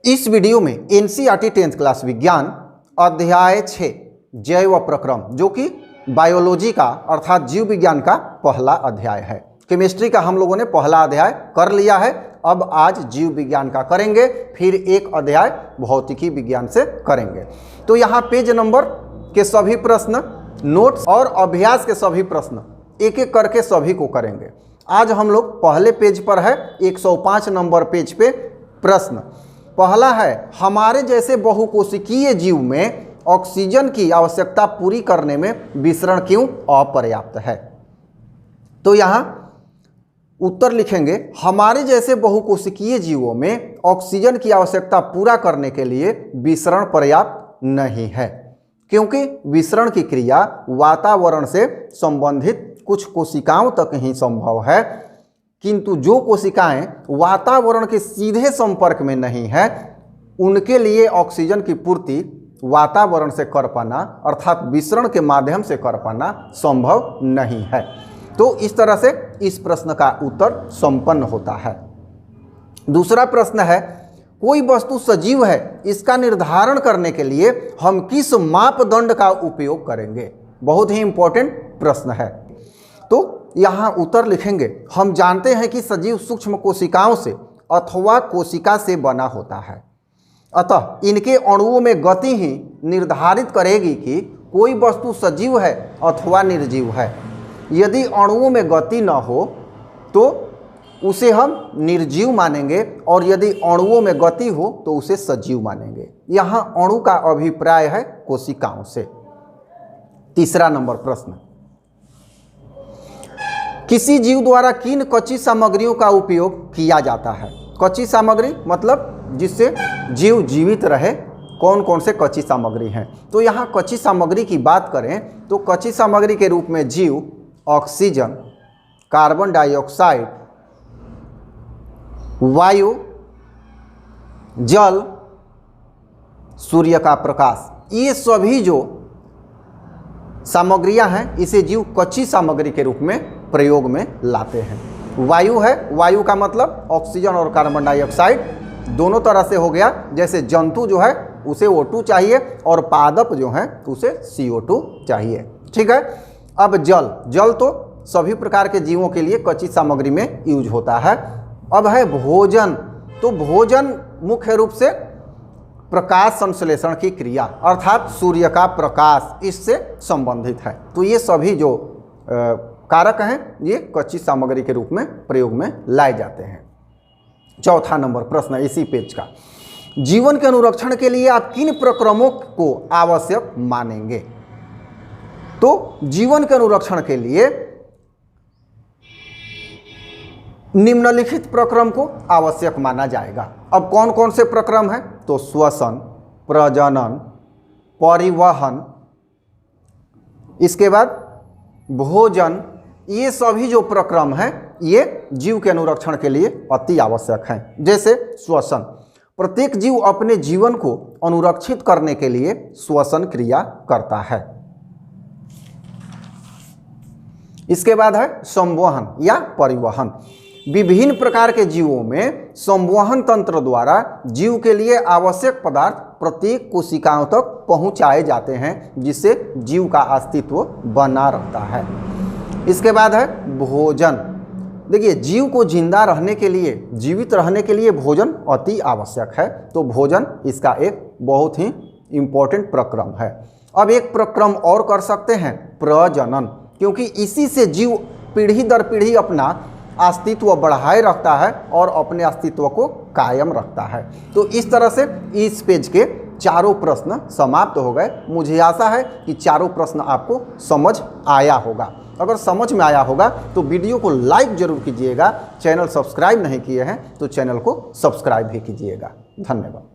इस वीडियो में NCERT 10th class विज्ञान अध्याय 6 जैव प्रक्रम जो कि बायोलॉजी का अर्थात जीव विज्ञान का पहला अध्याय है। केमिस्ट्री का हम लोगों ने पहला अध्याय कर लिया है, अब आज जीव विज्ञान का करेंगे, फिर एक अध्याय भौतिकी विज्ञान से करेंगे। तो यहाँ पेज नंबर के सभी प्रश्न, नोट्स और अभ्यास के सभी प्रश्न एक एक करके सभी को करेंगे। आज हम लोग पहले पेज पर है, 105 नंबर पेज पे प्रश्न पहला है, हमारे जैसे बहुकोशिकीय जीव में ऑक्सीजन की आवश्यकता पूरी करने में विसरण क्यों अपर्याप्त है। तो यहाँ उत्तर लिखेंगे, हमारे जैसे बहुकोशिकीय जीवों में ऑक्सीजन की आवश्यकता पूरा करने के लिए विसरण पर्याप्त नहीं है, क्योंकि विसरण की क्रिया वातावरण से संबंधित कुछ कोशिकाओं तक ही संभव है, किंतु जो कोशिकाएं वातावरण के सीधे संपर्क में नहीं है उनके लिए ऑक्सीजन की पूर्ति वातावरण से कर पाना अर्थात विसरण के माध्यम से कर पाना संभव नहीं है। तो इस तरह से इस प्रश्न का उत्तर संपन्न होता है। दूसरा प्रश्न है, कोई वस्तु सजीव है, इसका निर्धारण करने के लिए हम किस मापदंड का उपयोग करेंगे। बहुत ही इंपॉर्टेंट प्रश्न है। तो यहाँ उत्तर लिखेंगे, हम जानते हैं कि सजीव सूक्ष्म कोशिकाओं से अथवा कोशिका से बना होता है, अतः इनके अणुओं में गति ही निर्धारित करेगी कि कोई वस्तु सजीव है अथवा निर्जीव है। यदि अणुओं में गति न हो तो उसे हम निर्जीव मानेंगे और यदि अणुओं में गति हो तो उसे सजीव मानेंगे। यहाँ अणु का अभिप्राय है कोशिकाओं से। तीसरा नंबर प्रश्न, किसी जीव द्वारा किन कच्ची सामग्रियों का उपयोग किया जाता है। कच्ची सामग्री मतलब जिससे जीव जीवित रहे, कौन कौन से कच्ची सामग्री हैं। तो यहाँ कच्ची सामग्री की बात करें तो कच्ची सामग्री के रूप में जीव ऑक्सीजन, कार्बन डाइऑक्साइड, वायु, जल, सूर्य का प्रकाश, ये सभी जो सामग्रियां हैं इसे जीव कच्ची सामग्री के रूप में प्रयोग में लाते हैं। वायु है, वायु का मतलब ऑक्सीजन और कार्बन डाइऑक्साइड दोनों तरह से हो गया। जैसे जंतु जो है उसे O2 चाहिए और पादप जो है उसे CO2 चाहिए। ठीक है। अब जल, जल तो सभी प्रकार के जीवों के लिए कच्ची सामग्री में यूज होता है। अब है भोजन, तो भोजन मुख्य रूप से प्रकाश संश्लेषण की क्रिया अर्थात सूर्य का प्रकाश इससे संबंधित है। तो ये सभी जो कारक हैं ये कच्ची सामग्री के रूप में प्रयोग में लाए जाते हैं। चौथा नंबर प्रश्न इसी पेज का, जीवन के अनुरक्षण के लिए आप किन प्रक्रमों को आवश्यक मानेंगे। तो जीवन के अनुरक्षण के लिए निम्नलिखित प्रक्रम को आवश्यक माना जाएगा। अब कौन कौन से प्रक्रम हैं, तो श्वसन, प्रजनन, परिवहन, इसके बाद भोजन, ये सभी जो प्रक्रम हैं ये जीव के अनुरक्षण के लिए अति आवश्यक हैं। जैसे श्वसन, प्रत्येक जीव अपने जीवन को अनुरक्षित करने के लिए श्वसन क्रिया करता है। इसके बाद है संवहन या परिवहन। विभिन्न प्रकार के जीवों में संवहन तंत्र द्वारा जीव के लिए आवश्यक पदार्थ प्रत्येक कोशिकाओं तक पहुंचाए जाते हैं, जिससे जीव का अस्तित्व बना रहता है। इसके बाद है भोजन। देखिए, जीव को जिंदा रहने के लिए, जीवित रहने के लिए भोजन अति आवश्यक है। तो भोजन इसका एक बहुत ही इम्पोर्टेंट प्रक्रम है। अब एक प्रक्रम और कर सकते हैं, प्रजनन, क्योंकि इसी से जीव पीढ़ी दर पीढ़ी अपना अस्तित्व बढ़ाए रखता है और अपने अस्तित्व को कायम रखता है। तो इस तरह से इस पेज के चारों प्रश्न समाप्त हो गए। मुझे आशा है कि चारों प्रश्न आपको समझ आया होगा। अगर समझ में आया होगा तो वीडियो को लाइक जरूर कीजिएगा। चैनल सब्सक्राइब नहीं किए हैं तो चैनल को सब्सक्राइब भी कीजिएगा। धन्यवाद।